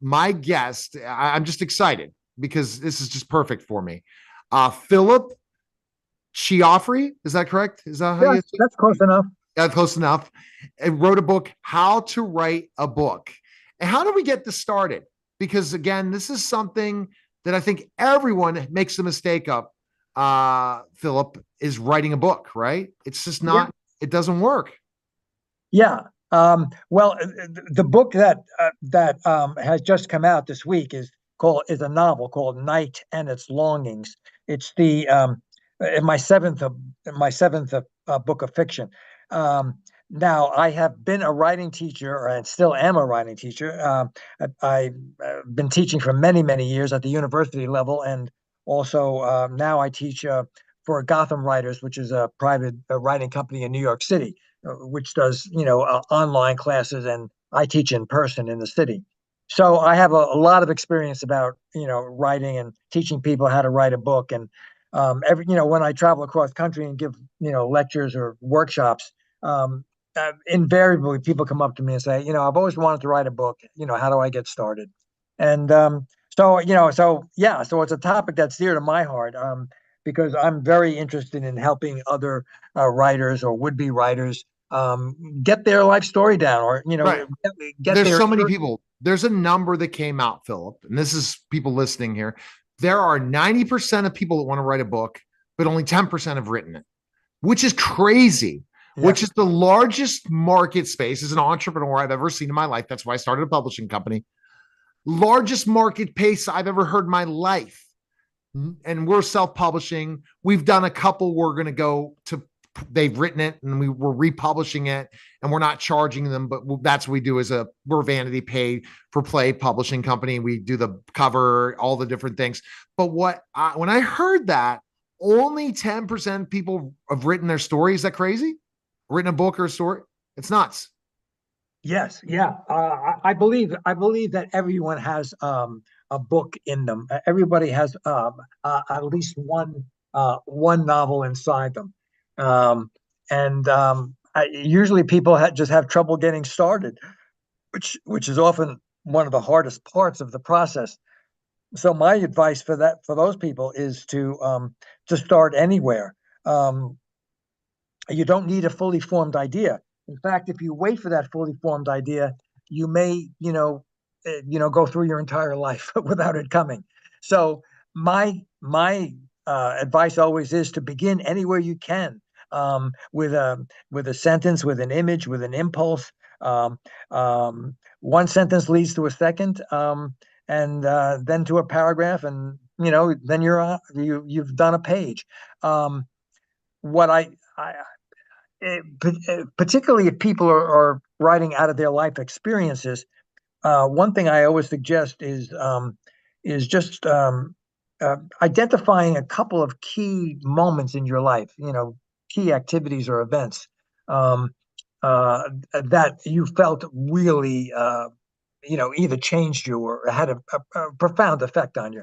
My guest, I'm just excited because this is just perfect for me. Philip Chiafri, is that correct? Is that how you Yes, say that's close it? enough. Yeah, close enough. And wrote a book, How to Write a Book. And how do we get this started? Because again, this is something that I think everyone makes the mistake of. Philip is writing a book, right? It's just Yeah, not, it doesn't work. yeah. Well, the book that has just come out this week is a novel called Night and Its Longings. It's the my seventh book of fiction. Um, Now, I have been a writing teacher, and still am a writing teacher. I've been teaching for many years at the university level, and also now I teach for Gotham Writers, which is a private writing company in New York City, which does online classes, and I teach in person in the city. So I have a lot of experience about writing and teaching people how to write a book. And every when I travel across country and give lectures or workshops, invariably people come up to me and say, I've always wanted to write a book. How do I get started? And so it's a topic that's dear to my heart, because I'm very interested in helping other writers or would-be writers get their life story down, or Right. get There's their so many inner. people. There's a number that came out, Philip, and this is people listening here. There are 90% of people that want to write a book, but only 10% have written it, which is crazy, Yeah. which is the largest market space as an entrepreneur I've ever seen in my life. That's why I started a publishing company. Largest market pace I've ever heard in my life. And we're self-publishing. We've done a couple. We're going to go to, they've written it and we're republishing it, and we're not charging them, but that's what we do. We're vanity paid for play publishing company. We do the cover, all the different things. But when I heard that only 10% of people have written their story, is that crazy? Written a book or a story? It's nuts. Yes, yeah. I believe that everyone has a book in them. Everybody has at least one novel inside them, and usually people just have trouble getting started, which is often one of the hardest parts of the process. So my advice for those people is to start anywhere. Um, you don't need a fully formed idea. In fact, if you wait for that fully formed idea, you may, go through your entire life without it coming. So my advice always is to begin anywhere you can, with a sentence, with an image, with an impulse. Um, One sentence leads to a second, and then to a paragraph, and then you've done a page. Um, what I Particularly if people are writing out of their life experiences, one thing I always suggest is just identifying a couple of key moments in your life, key activities or events, um, that you felt really, either changed you or had a profound effect on you,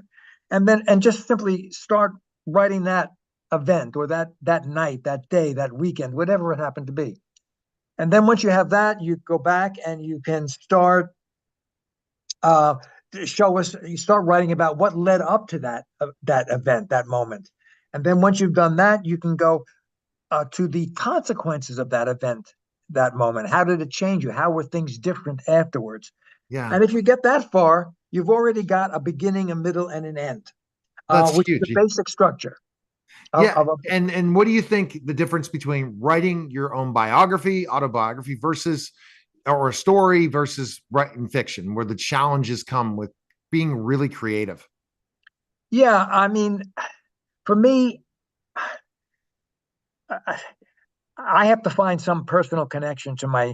and just simply start writing that event, or that night, that day, that weekend, whatever it happened to be. And then once you have that, you go back and you can start uh, show us. You start writing about what led up to that event, that moment. And then once you've done that, you can go to the consequences of that event, that moment. How did it change you? How were things different afterwards? Yeah, And if you get that far, you've already got a beginning, a middle, and an end, that's which is the huge. basic structure Yeah. of a book. And what do you think the difference between writing your own biography, autobiography versus, or a story versus writing fiction, where the challenges come with being really creative? Yeah, I mean, for me, I I have to find some personal connection to my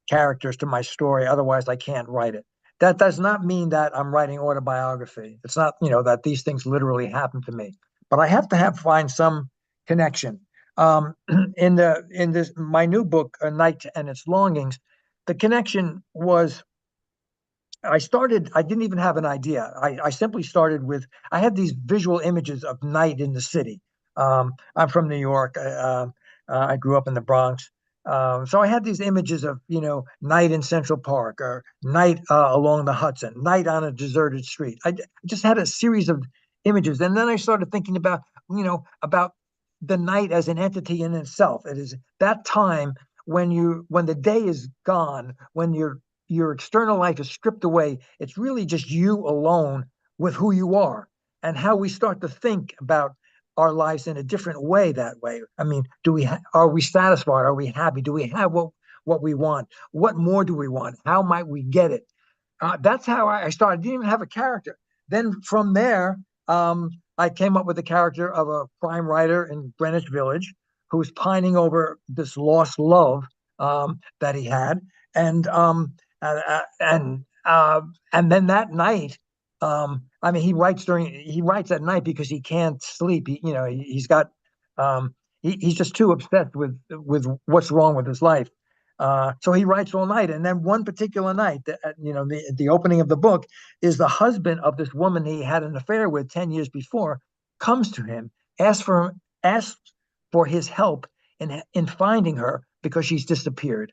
characters, to my story. Otherwise, I can't write it. That does not mean that I'm writing autobiography. It's not, that these things literally happen to me, but I have to find some connection. In this my new book, A Night and Its Longings, the connection was I didn't even have an idea. I simply started with, I had these visual images of night in the city. I'm from New York. I grew up in the Bronx. So I had these images of, night in Central Park or night along the Hudson, night on a deserted street. Just had a series of images. And then I started thinking about the night as an entity in itself. It is that time when the day is gone, when your external life is stripped away, it's really just you alone with who you are, and how we start to think about our lives in a different way that way. I mean, are we satisfied? Are we happy? Do we have what we want? What more do we want? How might we get it? That's how I started. I didn't even have a character. Then from there, I came up with the character of a crime writer in Greenwich Village who's pining over this lost love that he had, and and then that night, I mean, he writes at night because he can't sleep. He's got he's just too obsessed with what's wrong with his life. So he writes all night, and then one particular night, the opening of the book is the husband of this woman he had an affair with 10 years before comes to him, asks for his help in finding her because she's disappeared.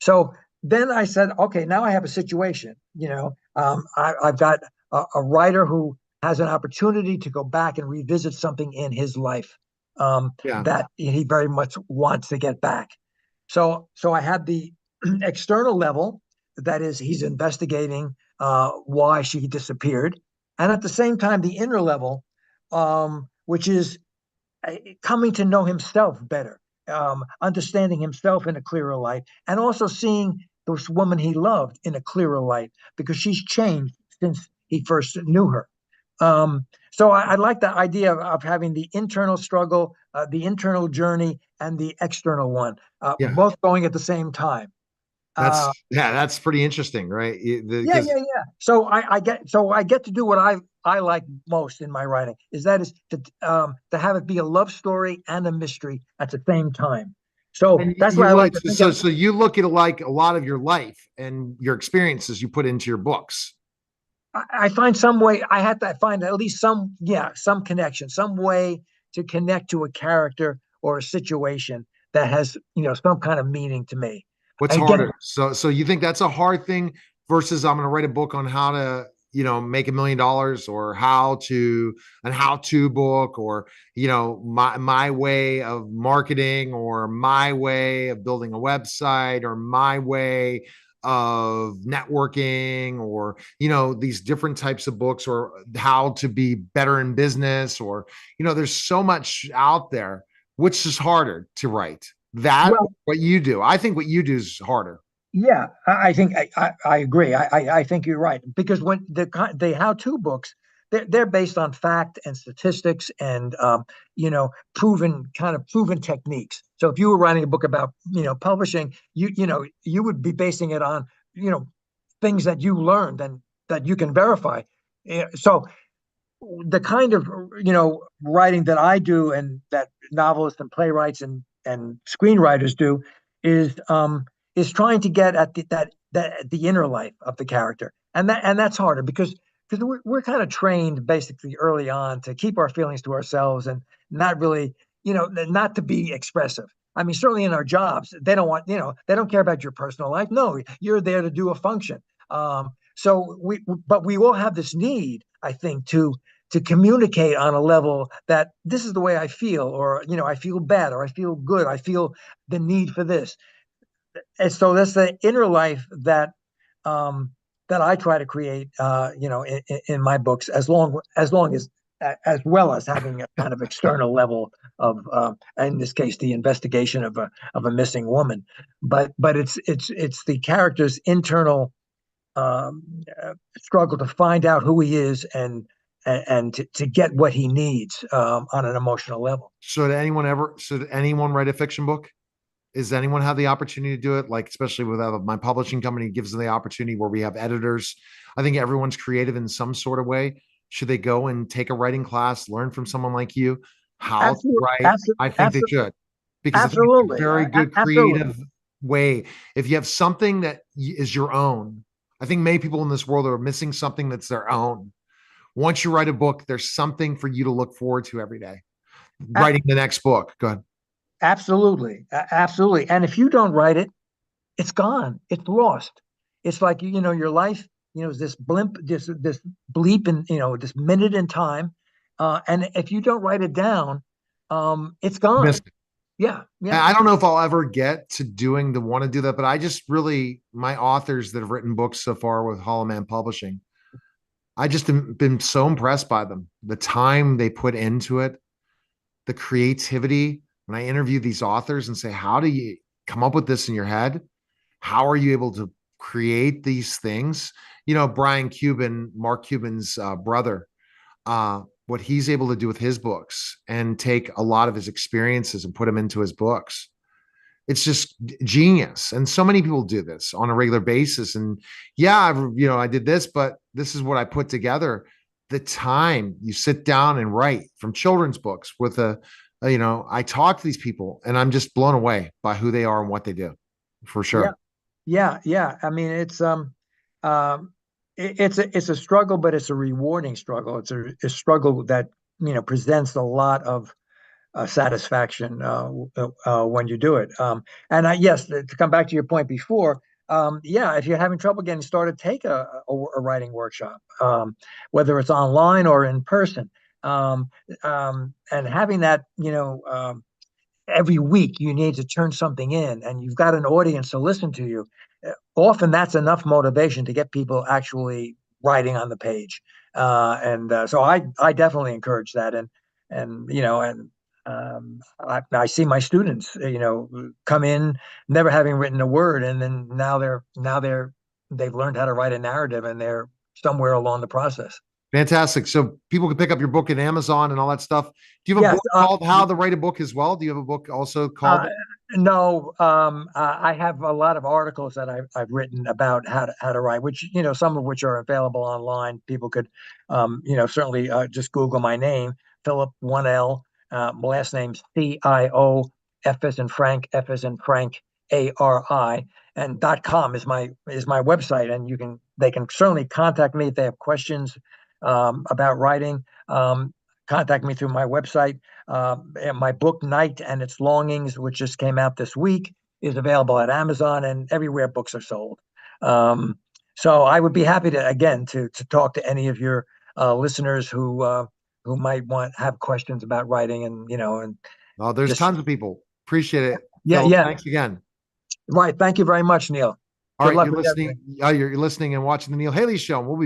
So then I said, okay, now I have a situation. I've got a writer who has an opportunity to go back and revisit something in his life Yeah. that he very much wants to get back. So I had the external level, that is, he's investigating why she disappeared, and at the same time, the inner level, which is coming to know himself better, understanding himself in a clearer light, and also seeing this woman he loved in a clearer light because she's changed since he first knew her. So I like the idea of having the internal struggle, the internal journey, and the external one, Yeah. both going at the same time. Uh, That's pretty interesting, right? yeah, Because yeah, yeah. So I get to do what I like most in my writing, is to have it be a love story and a mystery at the same time. So and that's you're what I like right. to So, think so of. so you look at it like a lot of your life and your experiences you put into your books. I find some way. I had to find at least some connection, some way to connect to a character or a situation that has some kind of meaning to me. What's Again, harder? So you think that's a hard thing versus I'm going to write a book on how to, make $1 million, or how to book, or, my way of marketing, or my way of building a website, or my way of networking, or, these different types of books, or how to be better in business, or, there's so much out there. Which is harder to write? That or well, what you do? I think what you do is harder. yeah, I think I agree. I think you're right, because when the how-to books, they're based on fact and statistics and proven techniques. So if you were writing a book about publishing, you would be basing it on you know things that you learned and that you can verify. So the kind of writing that I do and that novelists and playwrights and screenwriters do is trying to get at the inner life of the character, and that's harder because we're kind of trained basically early on to keep our feelings to ourselves and not really not to be expressive. I mean, certainly in our jobs, they don't want they don't care about your personal life. No, you're there to do a function. But we all have this need, I think, to communicate on a level that this is the way I feel, or I feel bad, or I feel good, I feel the need for this. And so that's the inner life um, that I try to create, in my books, as well as having a kind of external level of, in this case, the investigation of a missing woman. But it's the character's internal um, struggle to find out who he is and to get what he needs on an emotional level. Should anyone write a fiction book? Does anyone have the opportunity to do it? Like, especially with my publishing company gives them the opportunity where we have editors. I think everyone's creative in some sort of way. Should they go and take a writing class, learn from someone like you how to Absolutely, write? I think they absolutely, should, because I think it's a absolutely, very good absolutely. creative way. If you have something that is your own, I think many people in this world are missing something that's their own. Once you write a book, there's something for you to look forward to every day. Writing the next book. Go ahead. Absolutely. Absolutely. And if you don't write it, it's gone. It's lost. It's like, your life, is this blimp, this bleep in, this minute in time. And if you don't write it down, it's gone. Missed it. Yeah. Yeah. I don't know if I'll ever get to doing the want to do that, but I just really, my authors that have written books so far with Hollow Man Publishing, I just been so impressed by them. The time they put into it, the creativity. When I interview these authors and say, how do you come up with this in your head? How are you able to create these things? Brian Cuban, Mark Cuban's brother, what he's able to do with his books and take a lot of his experiences and put them into his books. It's just genius. And so many people do this on a regular basis. And yeah, I did this, but this is what I put together. The time you sit down and write from children's books with I talk to these people and I'm just blown away by who they are and what they do, for Yeah. sure. Yeah. Yeah. I mean, it's a struggle, but it's a rewarding struggle. It's a struggle that, presents a lot of satisfaction when you do it. Yes, to come back to your point before, yeah, if you're having trouble getting started, take a writing workshop, whether it's online or in person. And having that, every week you need to turn something in and you've got an audience to listen to you. Often that's enough motivation to get people actually writing on the page. So I definitely encourage that. I see my students, come in never having written a word, and then they've learned how to write a narrative, and they're somewhere along the process. Fantastic. So people can pick up your book at Amazon and all that stuff. Do you have a Yes. book called How to Write a Book as well? Do you have a book also called? Uh, no, I have a lot of articles that I've written about how to write, which, some of which are available online. People could, certainly just Google my name, Philip 1L, last name CIO, F as in Frank, F as in Frank, ARI, and .com is my website, and they can certainly contact me if they have questions about writing. Contact me through my website. And my book, Night and Its Longings, which just came out this week, is available at Amazon and everywhere books are sold. So I would be happy to talk to any of your listeners who might have questions about writing, and Oh, there's just tons of people. Appreciate it, yeah, Phil. yeah. Thanks again. Right. Thank you very much, Neil. All Good right, luck you're with listening. everything. You're listening and watching the Neil Haley Show. And we'll be back.